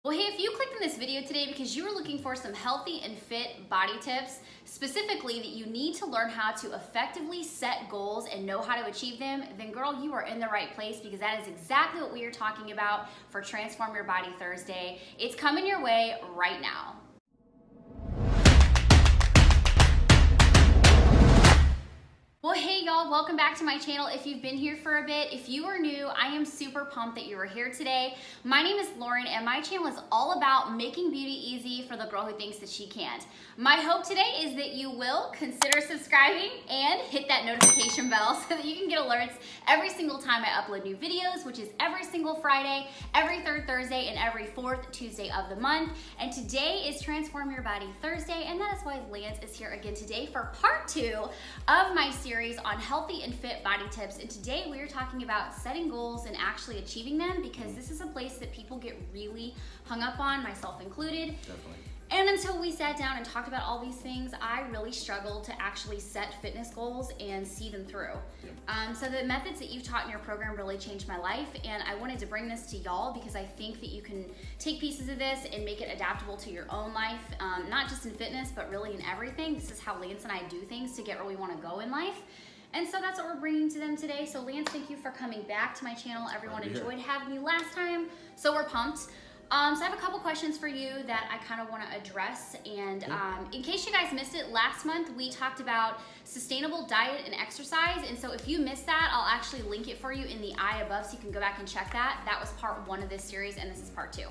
Well, hey, if you clicked on this video today because you were looking for some healthy and fit body tips, specifically that you need to learn how to effectively set goals and know how to achieve them, then girl, you are in the right place because that is exactly what we are talking about for Transform Your Body Thursday. It's coming your way right now. Well, hey y'all, welcome back to my channel. If you've been here for a bit, if you are new, I am super pumped that you are here today. My name is Lauren and my channel is all about making beauty easy for the girl who thinks that she can't. My hope today is that you will consider subscribing and hit that notification bell so that you can get alerts every single time I upload new videos, which is every single Friday, every third Thursday, and every fourth Tuesday of the month. And today is Transform Your Body Thursday, and that is why Lance is here again today for part 2 of my series on healthy and fit body tips. And today we are talking about setting goals and actually achieving them, because this is a place that people get really hung up on, myself included. Definitely. And until we sat down and talked about all these things, I really struggled to actually set fitness goals and see them through. Yep. So the methods that you've taught in your program really changed my life, and I wanted to bring this to y'all because I think that you can take pieces of this and make it adaptable to your own life, not just in fitness, but really in everything. This is how Lance and I do things to get where we want to go in life. And so that's what we're bringing to them today. So Lance, thank you for coming back to my channel. Everyone enjoyed having you last time, so we're pumped. So I have a couple questions for you that I kind of want to address. And in case you guys missed it, last month we talked about sustainable diet and exercise. And so if you missed that, I'll actually link it for you in the eye above so you can go back and check that. That was part 1 of this series, and this is part 2.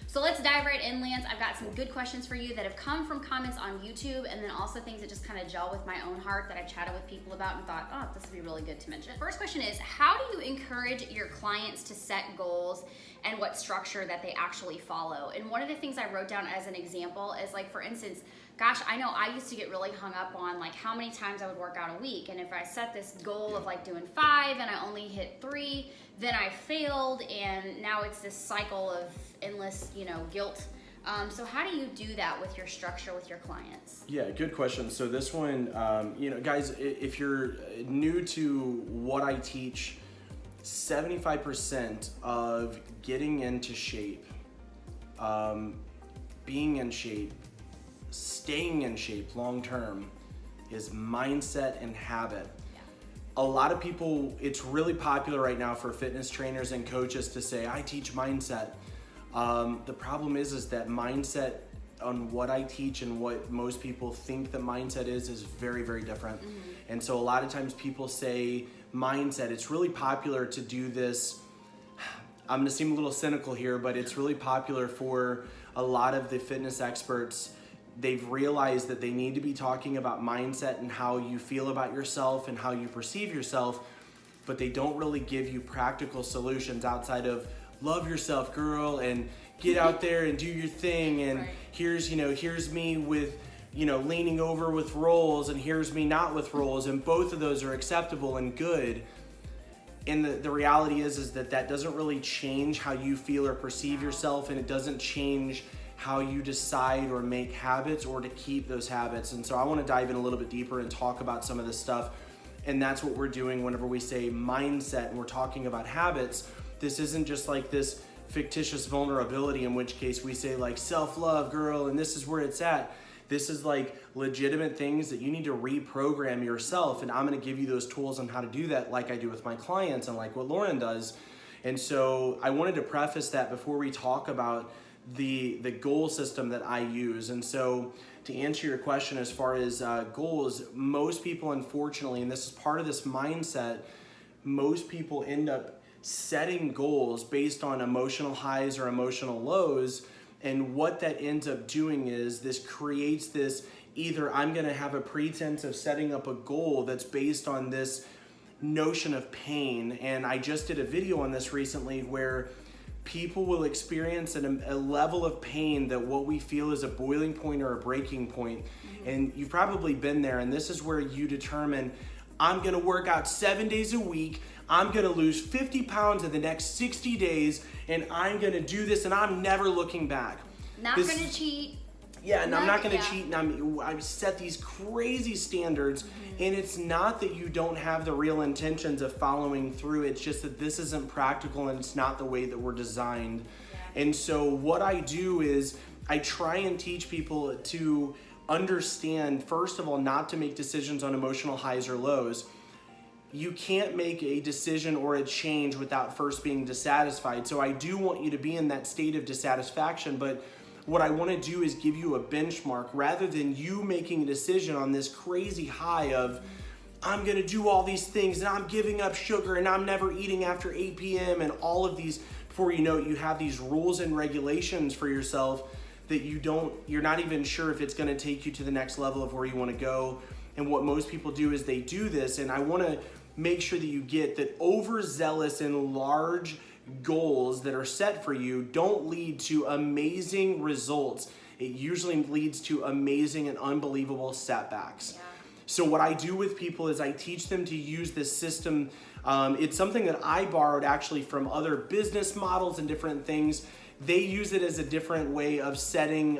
So let's dive right in, Lance. I've got some good questions for you that have come from comments on YouTube, and then also things that just kind of gel with my own heart that I've chatted with people about and thought, oh, this would be really good to mention. First question is, how do you encourage your clients to set goals and what structure that they actually follow? And one of the things I wrote down as an example is, like, for instance, gosh, I know I used to get really hung up on like how many times I would work out a week. And if I set this goal of like doing 5 and I only hit 3, then I failed. And now it's this cycle of endless, guilt. So how do you do that with your structure with your clients? Yeah, good question. So this one, guys, if you're new to what I teach, 75% of getting into shape, being in shape, staying in shape long term is mindset and habit. A lot of people, it's really popular right now for fitness trainers and coaches to say, I teach mindset. The problem is that mindset on what I teach and what most people think that mindset is very, very different. Mm-hmm. And so a lot of times people say mindset, it's really popular to do this. I'm gonna seem a little cynical here, but it's really popular for a lot of the fitness experts. They've realized that they need to be talking about mindset and how you feel about yourself and how you perceive yourself, but they don't really give you practical solutions outside of love yourself, girl, and get out there and do your thing. And right. here's me with, leaning over with rolls, and here's me not with rolls, and both of those are acceptable and good. And the reality is that doesn't really change how you feel or perceive yourself, and it doesn't change how you decide or make habits or to keep those habits. And so I want to dive in a little bit deeper and talk about some of this stuff. And that's what we're doing whenever we say mindset and we're talking about habits. This isn't just like this fictitious vulnerability, in which case we say like self-love, girl, and this is where it's at. This is like legitimate things that you need to reprogram yourself. And I'm going to give you those tools on how to do that, like I do with my clients and like what Lauren does. And so I wanted to preface that before we talk about the goal system that I use. And so to answer your question as far as goals, most people, unfortunately, and this is part of this mindset, most people end up setting goals based on emotional highs or emotional lows. And what that ends up doing is this creates this, either I'm gonna have a pretense of setting up a goal that's based on this notion of pain. And I just did a video on this recently where people will experience a level of pain that what we feel is a boiling point or a breaking point. Mm-hmm. And you've probably been there, and this is where you determine, I'm gonna work out 7 days a week, I'm gonna lose 50 pounds in the next 60 days, and I'm gonna do this, and I'm never looking back. Not gonna cheat. Yeah, and I'm not gonna cheat, and I've set these crazy standards, and it's not that you don't have the real intentions of following through, it's just that this isn't practical and it's not the way that we're designed. And so what I do is I try and teach people to understand, first of all, not to make decisions on emotional highs or lows. You can't make a decision or a change without first being dissatisfied. So I do want you to be in that state of dissatisfaction, but what I want to do is give you a benchmark rather than you making a decision on this crazy high of, I'm going to do all these things and I'm giving up sugar and I'm never eating after 8 p.m. and all of these. Before you know it, you have these rules and regulations for yourself that you're not even sure if it's going to take you to the next level of where you want to go. And what most people do is they do this, and I want to make sure that you get that overzealous and large goals that are set for you don't lead to amazing results. It usually leads to amazing and unbelievable setbacks. Yeah. So what I do with people is I teach them to use this system. It's something that I borrowed actually from other business models and different things. They use it as a different way of setting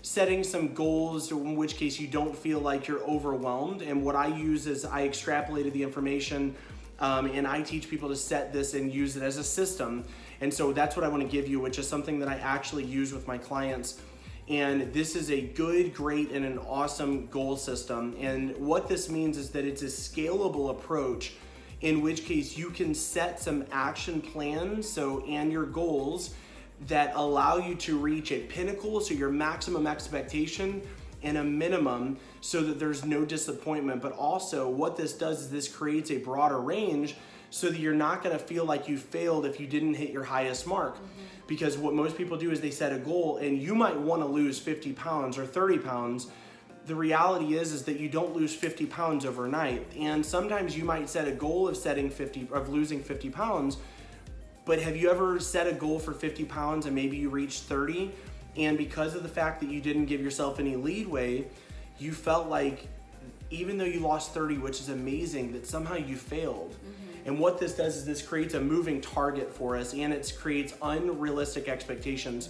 some goals, in which case you don't feel like you're overwhelmed. And what I use is I extrapolated the information and I teach people to set this and use it as a system. And so that's what I want to give you, which is something that I actually use with my clients. And this is a good, great, and an awesome goal system. And what this means is that it's a scalable approach, in which case you can set some action plans and your goals that allow you to reach a pinnacle, so your maximum expectation, and a minimum, so that there's no disappointment. But also what this does is this creates a broader range so that you're not going to feel like you failed if you didn't hit your highest mark. Because what most people do is they set a goal, and you might want to lose 50 pounds or 30 pounds. The reality is that you don't lose 50 pounds overnight. And sometimes you might set a goal of losing 50 pounds, but have you ever set a goal for 50 pounds and maybe you reached 30, and because of the fact that you didn't give yourself any leadway, you felt like even though you lost 30, which is amazing, that somehow you failed. And what this does is this creates a moving target for us, and it creates unrealistic expectations.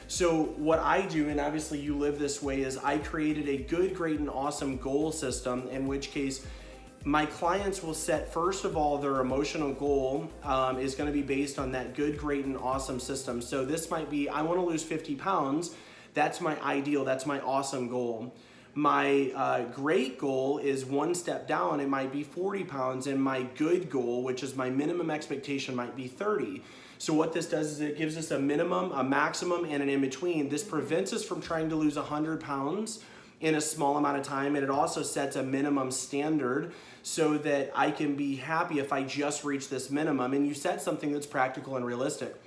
So what I do, and obviously you live this way, is I created a good, great, and awesome goal system, in which case my clients will set, first of all, their emotional goal is going to be based on that good, great, and awesome system. So this might be, I want to lose 50 pounds. That's my ideal. That's my awesome goal. My great goal is one step down. It might be 40 pounds. And my good goal, which is my minimum expectation, might be 30. So what this does is it gives us a minimum, a maximum, and an in-between. This prevents us from trying to lose 100 pounds in a small amount of time, and it also sets a minimum standard so that I can be happy if I just reach this minimum, and you set something that's practical and realistic.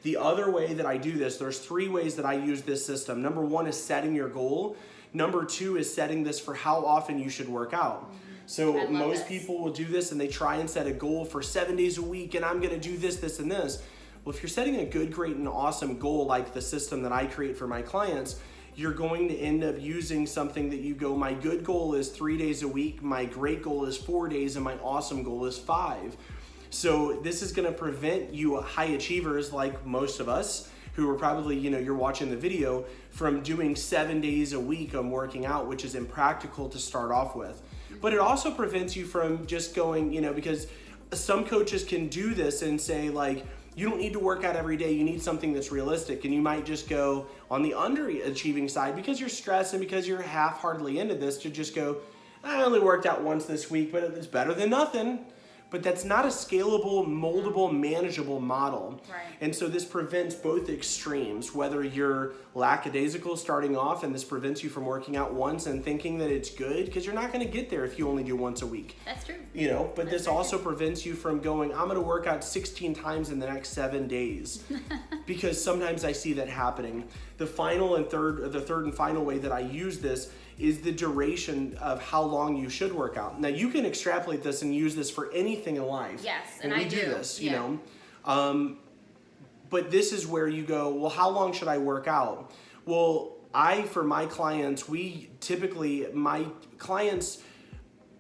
The other way that I do this, there's 3 ways that I use this system. Number 1 is setting your goal. Number 2 is setting this for how often you should work out. So most people will do this and they try and set a goal for 7 days a week, and I'm gonna do this, this, and this. Well, if you're setting a good, great, and awesome goal like the system that I create for my clients, you're going to end up using something that you go, my good goal is 3 days a week, my great goal is 4 days, and my awesome goal is 5. So this is gonna prevent you high achievers like most of us, who are probably, you're watching the video, from doing 7 days a week on working out, which is impractical to start off with. But it also prevents you from just going, because some coaches can do this and say, like, you don't need to work out every day. You need something that's realistic. And you might just go on the underachieving side because you're stressed and because you're half-heartedly into this, to just go, I only worked out once this week, but it's better than nothing. But that's not a scalable, moldable, manageable model. Right. And so this prevents both extremes, whether you're lackadaisical starting off and this prevents you from working out once and thinking that it's good, because you're not going to get there if you only do once a week. That's true. But this also prevents you from going, I'm going to work out 16 times in the next 7 days, because sometimes I see that happening. The third and final way that I use this is the duration of how long you should work out. Now you can extrapolate this and use this for anything in life. Yes, and I we do this, but this is where you go, well, how long should I work out? Well, for my clients, my clients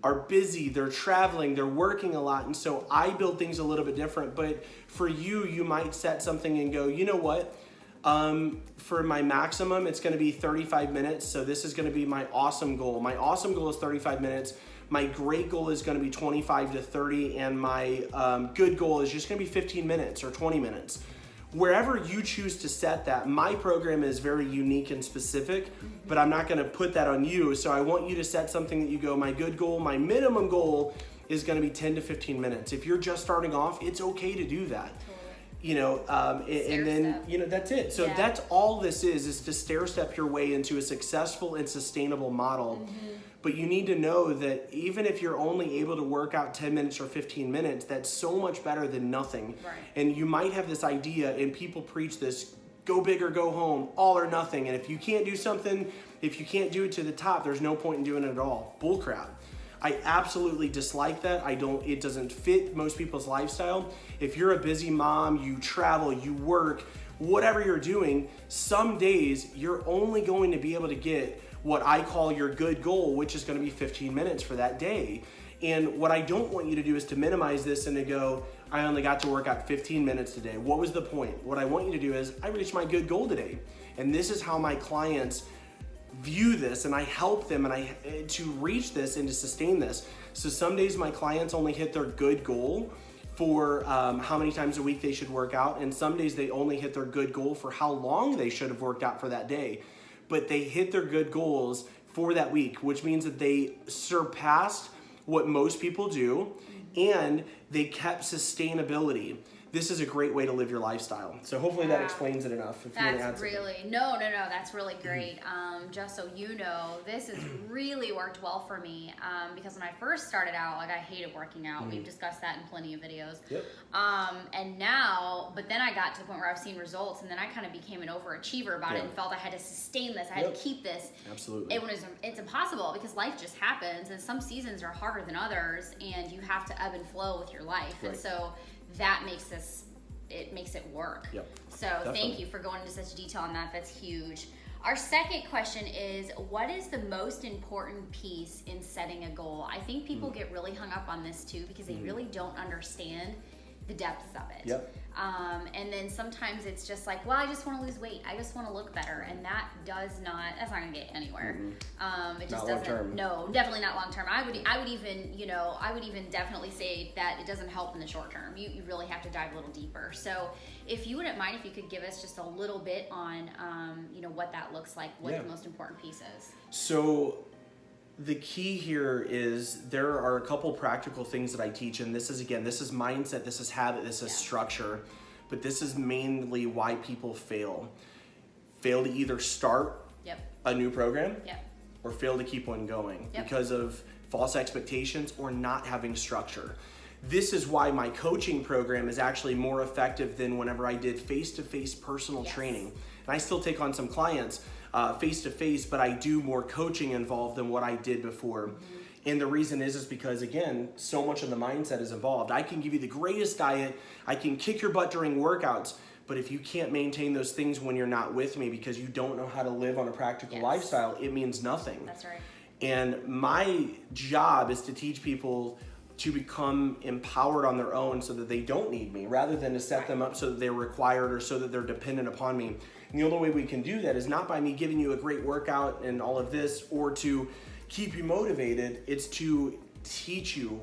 are busy, they're traveling, they're working a lot, and so I build things a little bit different. But for you, you might set something and go, you know what? For my maximum, it's going to be 35 minutes. So this is going to be my awesome goal. My awesome goal is 35 minutes. My great goal is going to be 25 to 30. And my good goal is just going to be 15 minutes or 20 minutes. wherever you choose to set that, my program is very unique and specific, but I'm not gonna put that on you. So I want you to set something that you go, my good goal, my minimum goal is gonna be 10 to 15 minutes. If you're just starting off, it's okay to do that. You know, and then, you know, that's it. So that's all this is to stair step your way into a successful and sustainable model. But you need to know that even if you're only able to work out 10 minutes or 15 minutes, that's so much better than nothing. Right. And you might have this idea, and people preach this, go big or go home, all or nothing. And if you can't do something, if you can't do it to the top, there's no point in doing it at all. Bull crap. I absolutely dislike that. It doesn't fit most people's lifestyle. If you're a busy mom, you travel, you work, whatever you're doing, some days you're only going to be able to get what I call your good goal, which is going to be 15 minutes for that day. And what I don't want you to do is to minimize this and to go, I only got to work out 15 minutes today. What was the point? What I want you to do is, I reached my good goal today. And this is how my clients view this, and I help them to reach this and to sustain this. So some days my clients only hit their good goal for how many times a week they should work out, and some days they only hit their good goal for how long they should have worked out for that day. But they hit their good goals for that week, which means that they surpassed what most people do, and they kept sustainability. This is a great way to live your lifestyle. So hopefully that explains it enough. If you want to add something. That's really great. Just so you know, this has really worked well for me because when I first started out, like I hated working out. We've discussed that in plenty of videos. Yep. And now, but then I got to the point where I've seen results, and then I kind of became an overachiever about it and felt I had to sustain this. I had to keep this. Absolutely. It's impossible because life just happens, and some seasons are harder than others, and you have to ebb and flow with your life. Right. And so that makes it work. Yep. So Definitely. Thank you for going into such detail on that. That's huge. Our second question is, what is the most important piece in setting a goal? I think people get really hung up on this too because they really don't understand the depths of it. Yep. And then sometimes it's just like, well, I just want to lose weight. I just want to look better. And that's not going to get anywhere. It just Not long term. No, definitely not long term. I would even definitely say that it doesn't help in the short term. You really have to dive a little deeper. So if you wouldn't mind, if you could give us just a little bit on, what that looks like, what the most important piece is. So the key here is there are a couple practical things that I teach, and this is mindset, this is habit, this is structure, but this is mainly why people fail to either start a new program or fail to keep one going because of false expectations or not having structure. This is why my coaching program is actually more effective than whenever I did face-to-face personal training. And I still take on some clients face-to-face, but I do more coaching involved than what I did before. And the reason is because, again, so much of the mindset is involved. I can give you the greatest diet, I can kick your butt during workouts, but if you can't maintain those things when you're not with me because you don't know how to live on a practical lifestyle, it means nothing. That's right. And my job is to teach people to become empowered on their own so that they don't need me, rather than to set them up so that they're required or so that they're dependent upon me. And the only way we can do that is not by me giving you a great workout and all of this or to keep you motivated, it's to teach you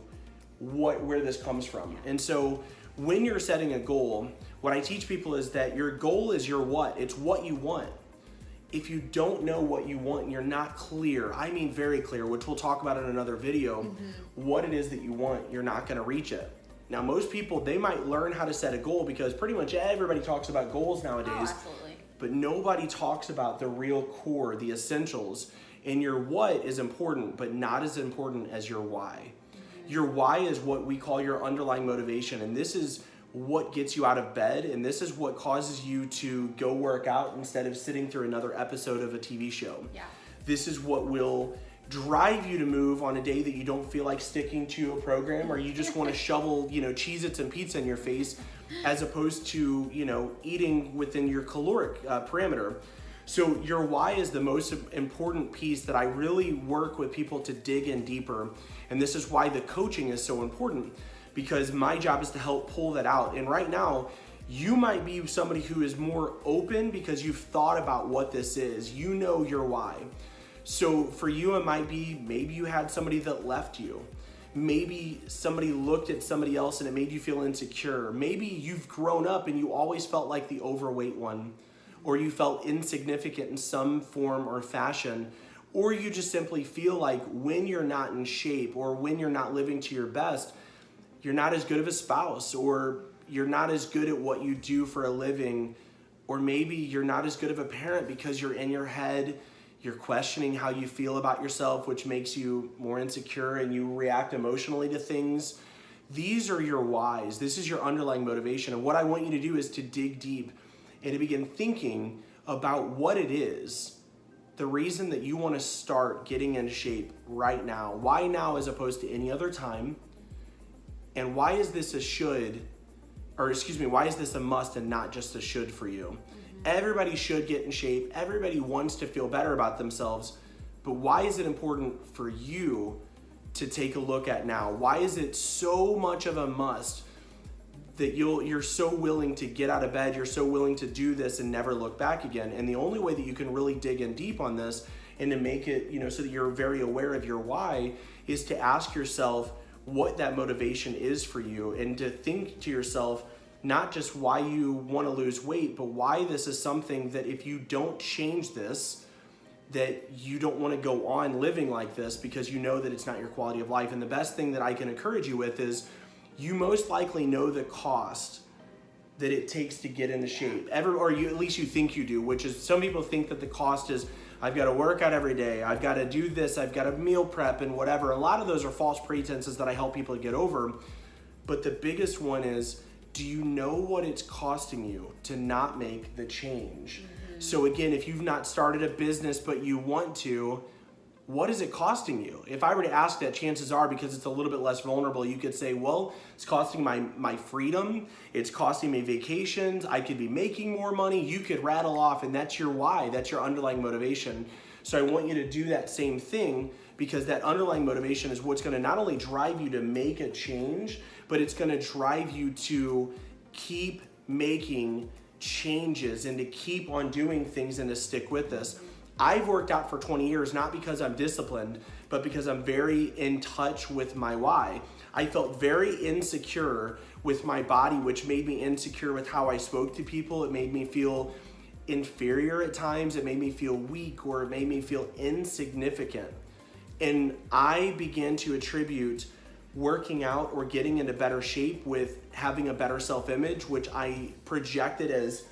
where this comes from. And so when you're setting a goal, what I teach people is that your goal is your what, it's what you want. If you don't know what you want and you're not clear, I mean very clear, which we'll talk about in another video, what it is that you want, you're not gonna reach it. Now most people, they might learn how to set a goal because pretty much everybody talks about goals nowadays. Oh, absolutely. But nobody talks about the real core, the essentials. And your what is important, but not as important as your why. Your why is what we call your underlying motivation, and this is what gets you out of bed, and this is what causes you to go work out instead of sitting through another episode of a TV show. Yeah. This is what will drive you to move on a day that you don't feel like sticking to a program, or you just want to shovel, Cheez-Its and pizza in your face, as opposed to, eating within your caloric parameter. So your why is the most important piece that I really work with people to dig in deeper. And this is why the coaching is so important, because my job is to help pull that out. And right now, you might be somebody who is more open because you've thought about what this is. You know your why. So for you, it might be maybe you had somebody that left you. Maybe somebody looked at somebody else and it made you feel insecure. Maybe you've grown up and you always felt like the overweight one, or you felt insignificant in some form or fashion, or you just simply feel like when you're not in shape or when you're not living to your best, you're not as good of a spouse, or you're not as good at what you do for a living, or maybe you're not as good of a parent because you're in your head, you're questioning how you feel about yourself, which makes you more insecure and you react emotionally to things. These are your whys. This is your underlying motivation. And what I want you to do is to dig deep and to begin thinking about what it is, the reason that you want to start getting in shape right now. Why now as opposed to any other time? And why is this a should, or excuse me, why is this a must and not just a should for you? Everybody should get in shape. Everybody wants to feel better about themselves. But why is it important for you to take a look at now? Why is it so much of a must that you're so willing to get out of bed, you're so willing to do this and never look back again? And the only way that you can really dig in deep on this and to make it, so that you're very aware of your why, is to ask yourself what that motivation is for you, and to think to yourself, not just why you want to lose weight, but why this is something that if you don't change this, that you don't want to go on living like this because you know that it's not your quality of life. And the best thing that I can encourage you with is you most likely know the cost that it takes to get into shape. Or at least you think you do, which is some people think that the cost is, I've got to work out every day, I've got to do this, I've got to meal prep and whatever. A lot of those are false pretenses that I help people get over. But the biggest one is, do you know what it's costing you to not make the change? So again, if you've not started a business but you want to, what is it costing you? If I were to ask that, chances are, because it's a little bit less vulnerable, you could say, well, it's costing my freedom, it's costing me vacations, I could be making more money. You could rattle off, and that's your why, that's your underlying motivation. So I want you to do that same thing, because that underlying motivation is what's going to not only drive you to make a change, but it's going to drive you to keep making changes and to keep on doing things and to stick with this. I've worked out for 20 years, not because I'm disciplined, but because I'm very in touch with my why. I felt very insecure with my body, which made me insecure with how I spoke to people. It made me feel inferior at times. It made me feel weak, or it made me feel insignificant. And I began to attribute working out or getting into better shape with having a better self-image, which I projected as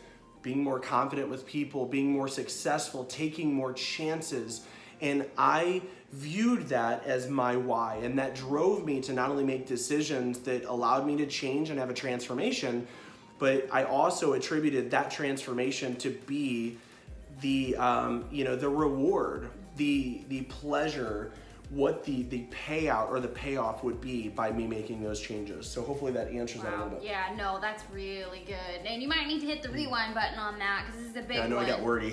being more confident with people, being more successful, taking more chances. And I viewed that as my why. And that drove me to not only make decisions that allowed me to change and have a transformation, but I also attributed that transformation to be the the reward, the pleasure, what the payout or the payoff would be by me making those changes. So hopefully that answers that a little bit. Yeah, no, that's really good. And you might need to hit the rewind button on that, because this is a big one. I know I got wordy.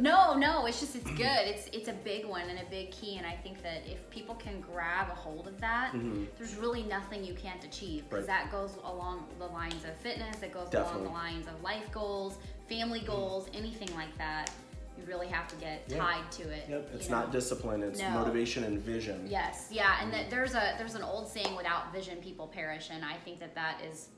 No, it's just, it's good. It's a big one and a big key. And I think that if people can grab a hold of that, there's really nothing you can't achieve. Because that goes along the lines of fitness, it goes along the lines of life goals, family goals, anything like that. You really have to get tied to it. Yep. It's not discipline, it's motivation and vision. Yes, yeah, and there's an old saying, without vision people perish, and I think that's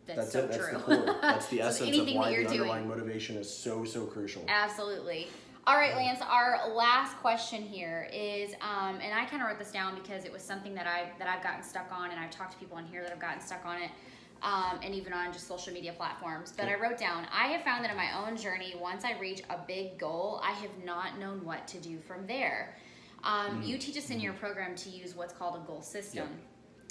so that's true. The core. That's the essence of why the underlying doing. motivation is so crucial. Absolutely. All right, Lance, our last question here is, and I kind of wrote this down because it was something that I've gotten stuck on, and I've talked to people in here that have gotten stuck on it. And even on just social media platforms. But I wrote down, I have found that in my own journey, once I reach a big goal, I have not known what to do from there. You teach us in your program to use what's called a goal system.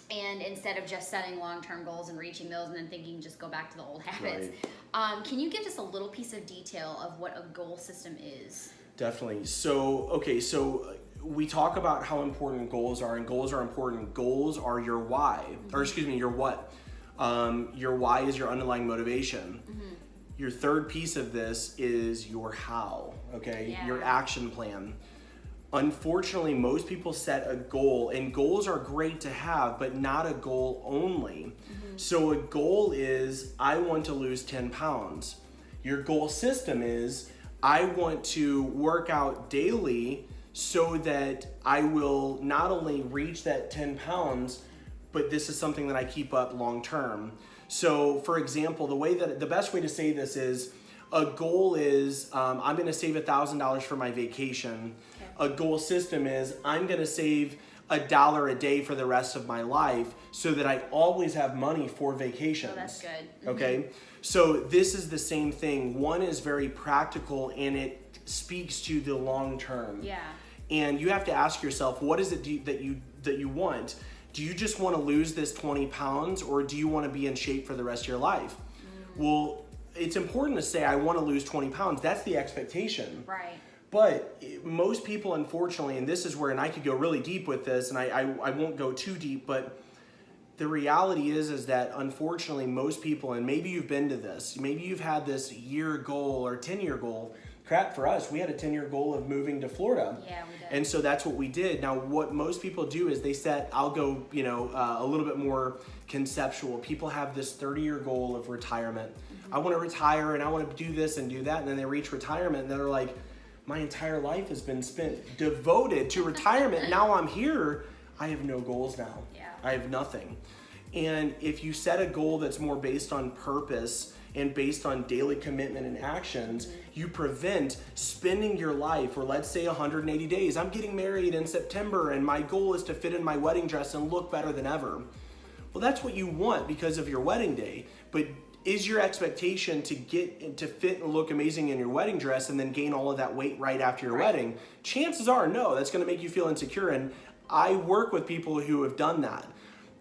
And instead of just setting long-term goals and reaching those and then thinking just go back to the old habits. Can you give us a little piece of detail of what a goal system is? Definitely. So we talk about how important goals are, and goals are important. Goals are your why, or excuse me, your what. Your why is your underlying motivation. Your third piece of this is your how, your action plan. Unfortunately, most people set a goal, and goals are great to have, but not a goal only. So a goal is, I want to lose 10 pounds. Your goal system is, I want to work out daily so that I will not only reach that 10 pounds, but this is something that I keep up long term. So for example, the best way to say this is, a goal is, I'm gonna save $1,000 for my vacation. Okay. A goal system is, I'm gonna save $1 a day for the rest of my life so that I always have money for vacations. Oh, that's good. Okay, so this is the same thing. One is very practical and it speaks to the long term. Yeah. And you have to ask yourself, what is it that you want? Do you just want to lose this 20 pounds, or do you want to be in shape for the rest of your life? Well, it's important to say, I want to lose 20 pounds. That's the expectation. Right. But most people, unfortunately, and this is where, and I could go really deep with this, and I won't go too deep, but the reality is that unfortunately most people, and maybe you've been to this, maybe you've had this year goal or 10-year goal. Crap, for us, we had a 10-year goal of moving to Florida. Yeah, we did. And so that's what we did. Now, what most people do is they set, I'll go, a little bit more conceptual. People have this 30-year goal of retirement. I want to retire and I want to do this and do that. And then they reach retirement and they're like, my entire life has been spent devoted to retirement. Now I'm here. I have no goals now. Yeah. I have nothing. And if you set a goal that's more based on purpose and based on daily commitment and actions, you prevent spending your life, or let's say 180 days. I'm getting married in September and my goal is to fit in my wedding dress and look better than ever. Well, that's what you want because of your wedding day. But is your expectation to get to fit and look amazing in your wedding dress and then gain all of that weight right after your wedding? Chances are no, that's going to make you feel insecure. And I work with people who have done that.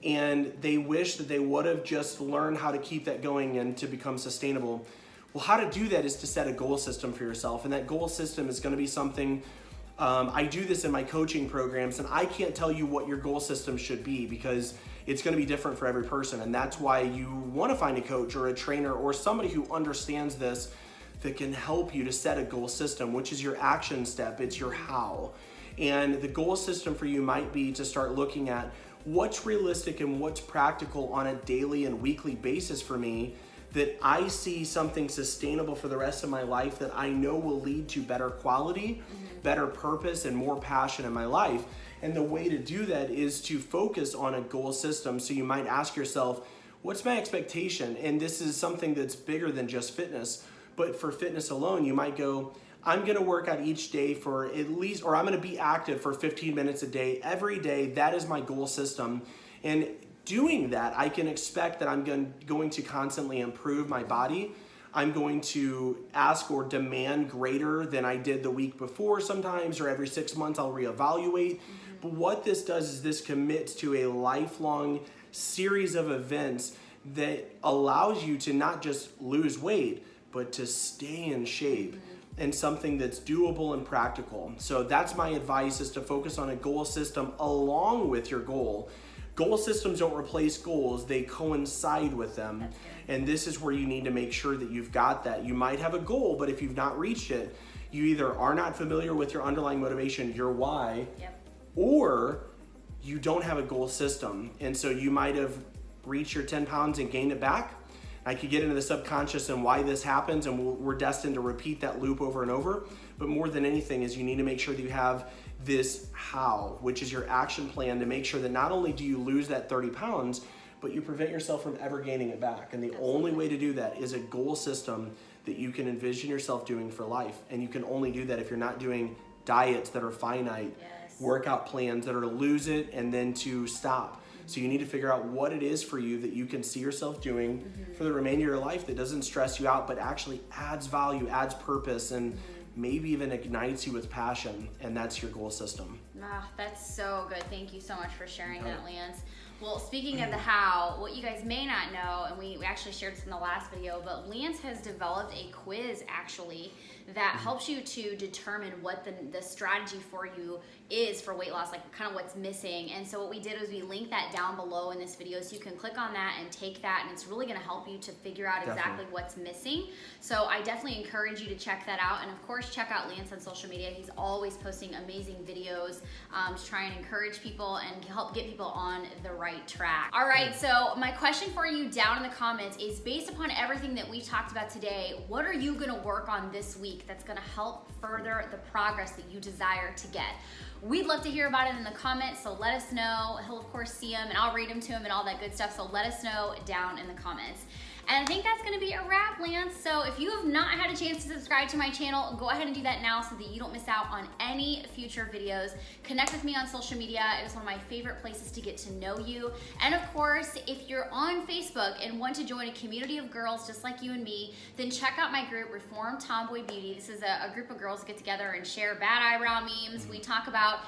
And they wish that they would have just learned how to keep that going and to become sustainable. Well, how to do that is to set a goal system for yourself. And that goal system is going to be something, I do this in my coaching programs, and I can't tell you what your goal system should be because it's going to be different for every person. And that's why you want to find a coach or a trainer or somebody who understands this that can help you to set a goal system, which is your action step. It's your how. And the goal system for you might be to start looking at what's realistic and what's practical on a daily and weekly basis for me, that I see something sustainable for the rest of my life that I know will lead to better quality, better purpose, and more passion in my life. And the way to do that is to focus on a goal system. So you might ask yourself, what's my expectation? And this is something that's bigger than just fitness. But for fitness alone, you might go, I'm going to work out each day for at least, or I'm going to be active for 15 minutes a day, every day. That is my goal system. And doing that, I can expect that I'm going to constantly improve my body. I'm going to ask or demand greater than I did the week before sometimes, or every 6 months I'll reevaluate. But what this does is this commits to a lifelong series of events that allows you to not just lose weight, but to stay in shape. And something that's doable and practical. So that's my advice, is to focus on a goal system along with your goal. Goal systems don't replace goals, they coincide with them. And this is where you need to make sure that you've got that. You might have a goal, but if you've not reached it, you either are not familiar with your underlying motivation, your why, or you don't have a goal system. And so you might have reached your 10 pounds and gained it back. I could get into the subconscious and why this happens, and we're destined to repeat that loop over and over. But more than anything is you need to make sure that you have this how, which is your action plan to make sure that not only do you lose that 30 pounds, but you prevent yourself from ever gaining it back. And the only way to do that is a goal system that you can envision yourself doing for life. And you can only do that if you're not doing diets that are finite, workout plans that are to lose it and then to stop. So you need to figure out what it is for you that you can see yourself doing for the remainder of your life that doesn't stress you out, but actually adds value, adds purpose, and maybe even ignites you with passion. And that's your goal system. Ah, that's so good. Thank you so much for sharing that, Lance. Well, speaking of the how, what you guys may not know, and we actually shared this in the last video, but Lance has developed a quiz actually that helps you to determine what the strategy for you is for weight loss, like kind of what's missing. And so what we did was we linked that down below in this video, so you can click on that and take that, and it's really going to help you to figure out exactly what's missing. So I definitely encourage you to check that out, and of course check out Lance on social media. He's always posting amazing videos to try and encourage people and help get people on the right right track. All right, so my question for you down in the comments is, based upon everything that we talked about today, what are you gonna work on this week that's gonna help further the progress that you desire to get? We'd love to hear about it in the comments, so let us know. He'll of course see them and I'll read them to him and all that good stuff, so let us know down in the comments. And I think that's gonna be a wrap, Lance. So if you have not had a chance to subscribe to my channel, go ahead and do that now so that you don't miss out on any future videos. Connect with me on social media. It is one of my favorite places to get to know you. And of course, if you're on Facebook and want to join a community of girls just like you and me, then check out my group, Reformed Tomboy Beauty. This is a group of girls that get together and share bad eyebrow memes. We talk about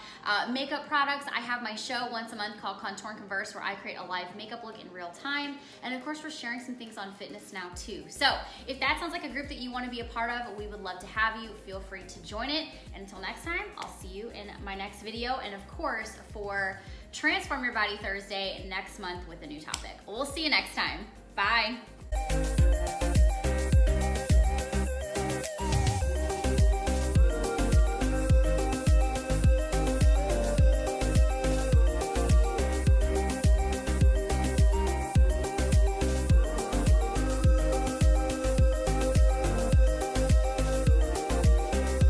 makeup products. I have my show once a month called Contour and Converse, where I create a live makeup look in real time. And of course, we're sharing some things on fitness now too. So if that sounds like a group that you want to be a part of, we would love to have you. Feel free to join it. And until next time, I'll see you in my next video. And of course, for Transform Your Body Thursday next month with a new topic. We'll see you next time. Bye.